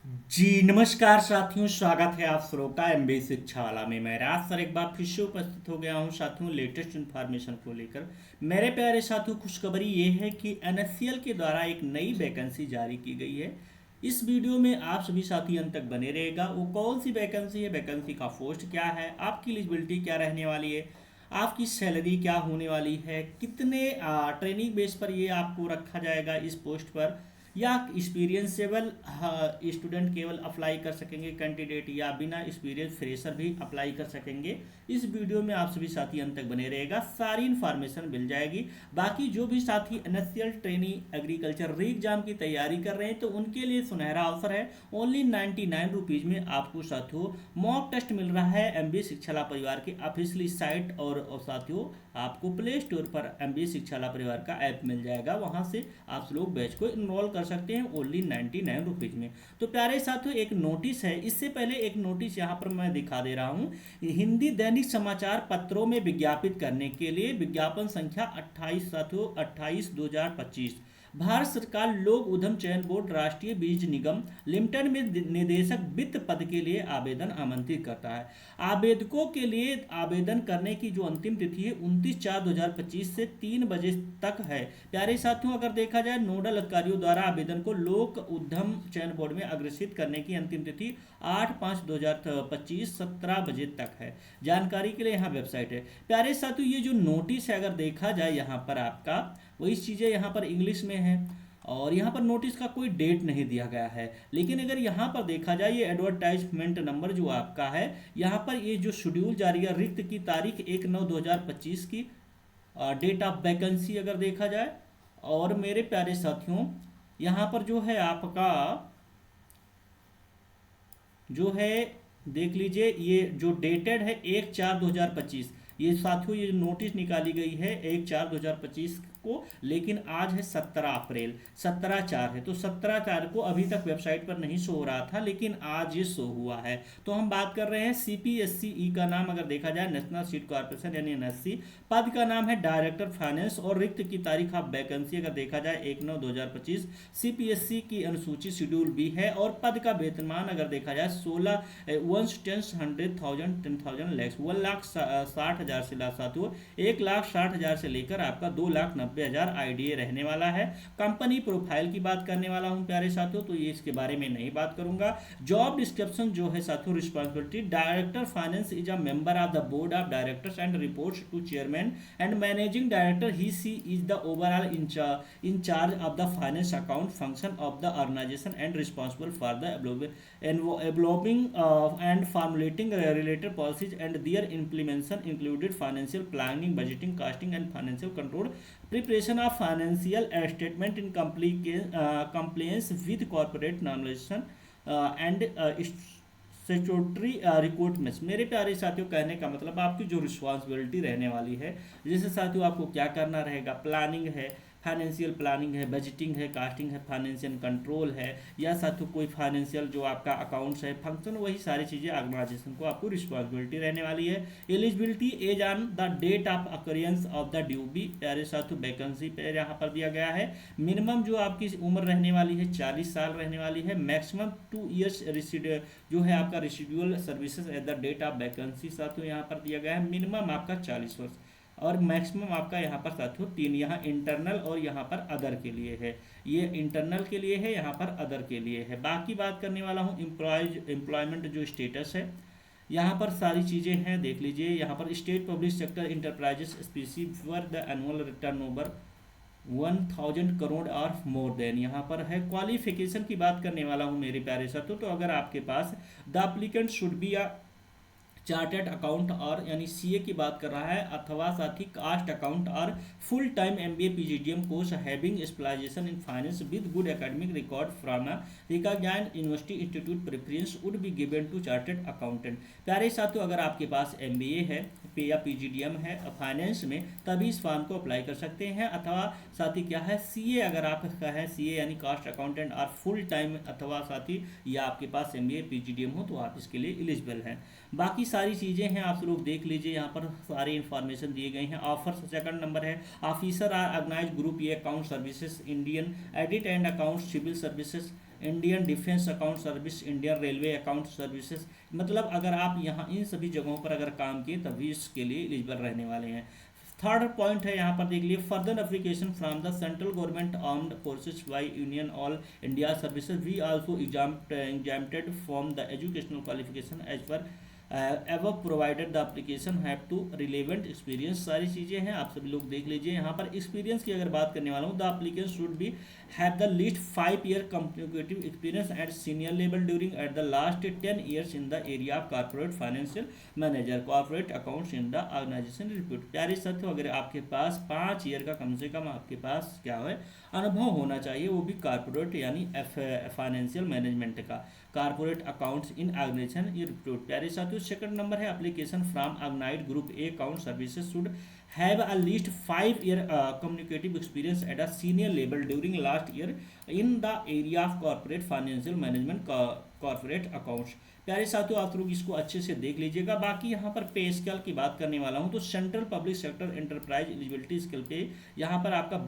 जी नमस्कार साथियों, स्वागत है आप श्रोता एमबी शिक्षावाला में। मैं राज सर एक बार फिर से उपस्थित हो गया हूं साथियों लेटेस्ट इन्फॉर्मेशन को लेकर। मेरे प्यारे साथियों, खुशखबरी ये है कि एनएससीएल के द्वारा एक नई वैकेंसी जारी की गई है। इस वीडियो में आप सभी साथी अंत तक बने रहेगा। वो कौन सी वैकेंसी है, वैकेंसी का पोस्ट क्या है, आपकी एलिजिबिलिटी क्या रहने वाली है, आपकी सैलरी क्या होने वाली है, कितने ट्रेनिंग बेस पर ये आपको रखा जाएगा इस पोस्ट पर, या एक्सपीरियंसेबल स्टूडेंट केवल अप्लाई कर सकेंगे कैंडिडेट, या बिना एक्सपीरियंस फ्रेशर भी अप्लाई कर सकेंगे। इस वीडियो में आप सभी साथी अंत तक बने रहेगा, सारी इन्फॉर्मेशन मिल जाएगी। बाकी जो भी साथी एनएससीएल ट्रेनिंग एग्रीकल्चर री एग्जाम की तैयारी कर रहे हैं तो उनके लिए सुनहरा अवसर है। ओनली 99 रुपीज़ में आपको साथियों मॉक टेस्ट मिल रहा है एमबी शिक्षाला परिवार की ऑफिशियली साइट, और साथियों आपको प्ले स्टोर पर एमबी शिक्षाला परिवार का ऐप मिल जाएगा। वहां से आप लोग बैच को इनरोल कर सकते हैं ओनली 99 रुपीज़ में। तो प्यारे साथियों, एक नोटिस है। इससे पहले एक नोटिस यहाँ पर मैं दिखा दे रहा हूँ। हिंदी दैनिक समाचार पत्रों में विज्ञापित करने के लिए विज्ञापन संख्या 28 साथियों 28/2025। भारत सरकार लोक उद्यम चयन बोर्ड राष्ट्रीय बीज निगम लिमिटेड में निदेशक वित्त पद के लिए आवेदन आमंत्रित करता है। आवेदकों के लिए आवेदन करने की जो अंतिम तिथि है 29/4/2025 से 3 बजे तक है। प्यारे साथियों, अगर देखा जाए नोडल अधिकारियों द्वारा आवेदन को लोक उद्यम चयन बोर्ड में अग्रेसित करने की अंतिम तिथि 8/5/2025 17 बजे तक है। जानकारी के लिए यहाँ वेबसाइट है। प्यारे साथियों, ये जो नोटिस है अगर देखा जाए यहाँ पर आपका वही चीज़ें यहाँ पर इंग्लिश में है, और यहाँ पर नोटिस का कोई डेट नहीं दिया गया है। लेकिन अगर यहाँ पर देखा जाए ये एडवर्टाइजमेंट नंबर जो आपका है, यहाँ पर ये जो शेड्यूल जारी है रिक्त की तारीख 1/9/2025 की, डेट ऑफ वैकेंसी अगर देखा जाए, और मेरे प्यारे साथियों यहाँ पर जो है आपका जो है देख लीजिए, ये जो डेटेड है 1/4/2025। ये साथियों ये नोटिस निकाली गई है 1/4/2025 को, लेकिन आज है 17 अप्रैल, 17/4 है। तो 17/4 को अभी तक वेबसाइट पर नहीं शो हो रहा था, लेकिन आज ये शो हुआ है। तो हम बात कर रहे हैं सीपीएससीई का नाम अगर देखा जाए नेशनल सीड कॉर्पोरेशन यानी एनएससी। पद का नाम है डायरेक्टर फाइनेंस, और रिक्त की तारीख ऑफ वैकेंसी अगर देखा जाए 1/9/2025। सीपीएससी की अनुसूची शेड्यूल बी है, और पद का वेतनमान अगर देखा जाए 16 वंस टेंस 100,000 10,000 लैक्स 1,60,000 से साथियों 1,60,000 से लेकर आपका 2,90,000 आईडीए रहने वाला है। कंपनी प्रोफाइल की बात करने वाला हूं प्यारे साथियों, तो ये इसके बारे में नहीं बात करूंगा। जॉब डिस्क्रिप्शन जो है साथियों, responsibility director finance is a member of the board of directors and reports to chairman and managing director. He she is the overall in charge of the finance account function of the organization and responsible for the developing and formulating related policies and their implementation included financial planning, budgeting, costing and financial control, preparation of financial statement in compliance with corporate normalization and statutory recruitments. मेरे प्यारे साथियों, कहने का मतलब आपकी जो responsibility रहने वाली है, जैसे साथियों आपको क्या करना रहेगा, प्लानिंग है, फाइनेंशियल प्लानिंग है, बजटिंग है, कास्टिंग है, फाइनेंशियल कंट्रोल है, या साथियों कोई फाइनेंशियल जो आपका अकाउंट्स है फंक्शन, वही सारी चीज़ें ऑर्गेनाइजेशन को आपको रिस्पॉन्सिबिलिटी रहने वाली है। Eligibility age on the date of occurrence of the due be. प्यारे साथियों वैकेंसी पे यहाँ पर दिया गया है। मिनिमम जो आपकी उम्र रहने वाली है 40 साल रहने वाली है। मैक्सिमम 2 ईयर्स जो है आपका residual services at the date of vacancy साथियों यहाँ पर दिया गया है। मिनिमम आपका 40 वर्ष, और मैक्सिमम आपका यहाँ पर साथियों 3। यहाँ इंटरनल और यहाँ पर अदर के लिए है, ये इंटरनल के लिए है, यहाँ पर अदर के लिए है। बाकी बात करने वाला हूँ एम्प्लॉयमेंट जो स्टेटस है, यहाँ पर सारी चीज़ें हैं देख लीजिए। यहाँ पर state public sector enterprises specifier the annual return over 1,000 crore और मोर देन। यहाँ पर है क्वालिफिकेशन की बात करने वाला हूँ मेरे प्यारे साथियों। तो अगर आपके पास the applicant should be a chartered account और यानी सीए की बात कर रहा है, अथवा साथ ही कास्ट अकाउंट और full time MBA PGDM course having specialisation in finance with good academic record from a recognised university institute preference would be given to chartered accountant. प्यारे साथियों, अगर आपके पास एमबीए है या पीजीडीएम है फाइनेंस में, तभी इस फॉर्म को अप्लाई कर सकते हैं। अथवा साथ ही क्या है सीए, अगर आपका है सीए यानी कास्ट अकाउंटेंट और फुल टाइम, अथवा साथ ही या आपके पास एमबीए पीजीडीएम हो तो आप इसके लिए एलिजिबल हैं। बाकी सारी चीज़ें हैं आप लोग देख लीजिए, यहाँ पर सारी इन्फॉर्मेशन दिए गए हैं। ऑफर सेकंड नंबर है ऑफिसर ऑर्गेनाइज ग्रुप ये account services Indian audit and account civil services Indian defence account service, Indian railway account services, मतलब अगर आप यहाँ इन सभी जगहों पर अगर काम किए तभी इसके लिए एलिजिबल रहने वाले हैं। थर्ड पॉइंट है यहाँ पर देख लीजिए, further application from the central government armed forces by union all India services we also exempted from the educational qualification as per ever provided the application have to relevant experience. सारी चीज़ें हैं, आप सभी लोग देख लीजिए। यहाँ पर एक्सपीरियंस की अगर बात करने वाला हूँ, the application should be have the least 5 year communicative experience at senior level during at the last 10 years in the area of corporate financial manager corporate accounts in the organisation report. प्यारे साथियों, अगर आपके पास 5 year का कम से कम आपके पास क्या है अनुभव होना चाहिए, वो भी कॉर्पोरेट यानी फाइनेंशियल मैनेजमेंट का, कॉर्पोरेट अकाउंट्स इन ऑर्गेनाइजेशन ये रिपोर्ट। प्यारे साथियों, सेकंड नंबर है application from organised group A account services should have at least 5 year communicative experience at a senior level during last year in the area of corporate financial management corporate accounts। प्यारे साथियों, आप लोग इसको अच्छे से देख लीजिएगा। बाकी यहाँ पर पे स्केल की बात करने वाला हूँ तो central public sector enterprise eligibility scale पे यहाँ पर आपका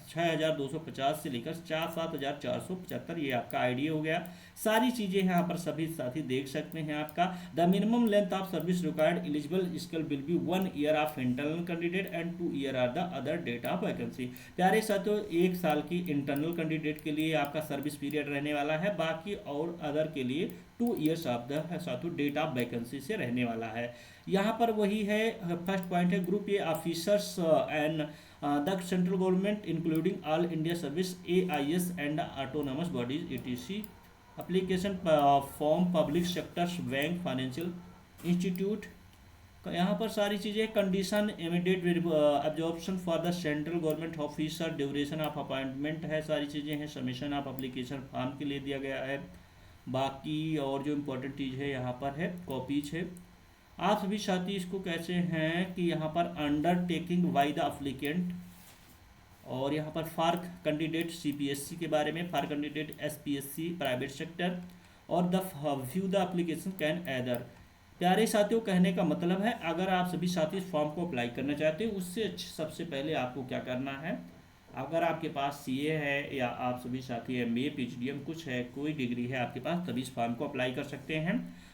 6250 से लेकर 7475 ये आपका आईडिया हो गया। सारी चीज़ें यहाँ पर सभी साथी देख सकते हैं। आपका the minimum length of service required eligible scale will be 1 year of internal candidate and 2 year are the other date of vacancy. प्यारे साथियों, 1 साल की इंटरनल कैंडिडेट के लिए आपका सर्विस पीरियड रहने वाला है, बाकी और अदर के लिए 2 ईयर्स ऑफ द साथियों डेट ऑफ वैकेंसी से रहने वाला है। यहाँ पर वही है, फर्स्ट पॉइंट है group A officers and the central government including all India service AIS and autonomous bodies ETC। Application form public sectors bank financial institute. यहाँ पर सारी चीज़ें, condition immediate absorption for the central government officer, duration of appointment है, सारी चीज़ें हैं। Submission of application form के लिए दिया गया है। बाकी और जो इम्पोर्टेंट चीज़ है यहाँ पर है कॉपीज है। आप सभी साथी इसको कैसे हैं कि यहाँ पर अंडरटेकिंग बाय द एप्लीकेंट, और यहाँ पर फॉर कैंडिडेट CPSC के बारे में, for candidate SPSC private sector, और the view the application can either. प्यारे साथियों, कहने का मतलब है अगर आप सभी साथी इस फॉर्म को अप्लाई करना चाहते हैं, उससे सबसे पहले आपको क्या करना है, अगर आपके पास CA है या आप सभी साथी MBA PhD कुछ है, कोई डिग्री है आपके पास, तभी इस फॉर्म को अप्लाई कर सकते हैं।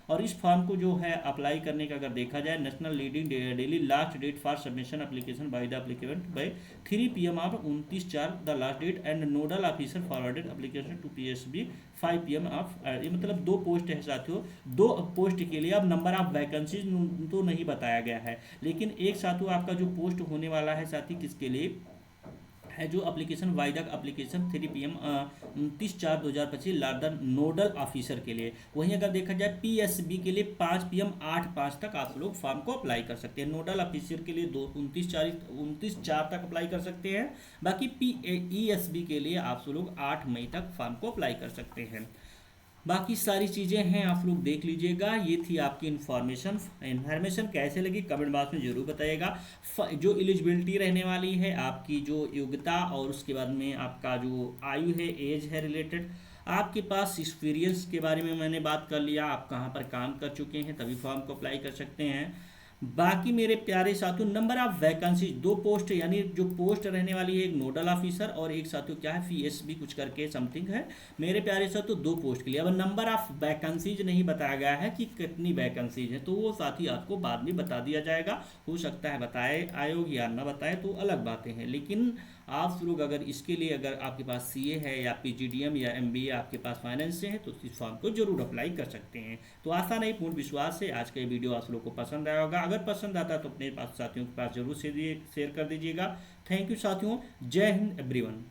और इस फॉर्म को जो है अप्लाई करने का अगर देखा जाए, national leading daily last date for submission application by the applicant by 3 PM of 29/4 the last date and nodal officer forwarded application to PSB 5 PM of. ये मतलब 2 पोस्ट है साथियों, 2 पोस्ट के लिए। अब नंबर ऑफ वैकेंसीज तो नहीं बताया गया है, लेकिन एक साथियों आपका जो पोस्ट होने वाला है साथी किसके लिए है, जो एप्लीकेशन वाइडक एप्लीकेशन 3 PM 29/4/2025 लादर नोडल ऑफिसर के लिए। वहीं अगर देखा जाए PSB के लिए 5 PM 8/5 तक आप लोग फॉर्म को अप्लाई कर सकते हैं। नोडल ऑफिसर के लिए 29/4 तक अप्लाई कर सकते हैं। बाकी ESB के लिए आप लोग 8 मई तक फॉर्म को अप्लाई कर सकते हैं। बाकी सारी चीज़ें हैं, आप लोग देख लीजिएगा। ये थी आपकी इन्फॉर्मेशन कैसे लगी कमेंट बॉक्स में ज़रूर बताइएगा। जो एलिजिबिलिटी रहने वाली है, आपकी जो योग्यता, और उसके बाद में आपका जो आयु है, एज है रिलेटेड, आपके पास एक्सपीरियंस के बारे में मैंने बात कर लिया, आप कहाँ पर काम कर चुके हैं तभी फॉर्म को अप्लाई कर सकते हैं। बाकी मेरे प्यारे साथियों, नंबर ऑफ वैकेंसी 2 पोस्ट, यानी जो पोस्ट रहने वाली है एक नोडल ऑफिसर और एक साथियों क्या है PSB कुछ करके समथिंग है। मेरे प्यारे साथियों 2 पोस्ट के लिए। अब नंबर ऑफ वैकेंसीज नहीं बताया गया है कि कितनी वैकेंसीज है, तो वो साथी आपको बाद में बता दिया जाएगा। हो सकता है बताए आयोग या ना बताए, तो अलग बातें हैं। लेकिन आप लोग अगर इसके लिए अगर आपके पास CA है या PGDM या MBA आपके पास फाइनेंस से है, तो इस फॉर्म को जरूर अप्लाई कर सकते हैं। तो आशा नहीं, पूर्ण विश्वास है आज का ये वीडियो आप लोगों को पसंद आया होगा। अगर पसंद आता है तो अपने पास साथियों के पास जरूर शेयर कर दीजिएगा। थैंक यू साथियों, जय हिंद एवरीवन।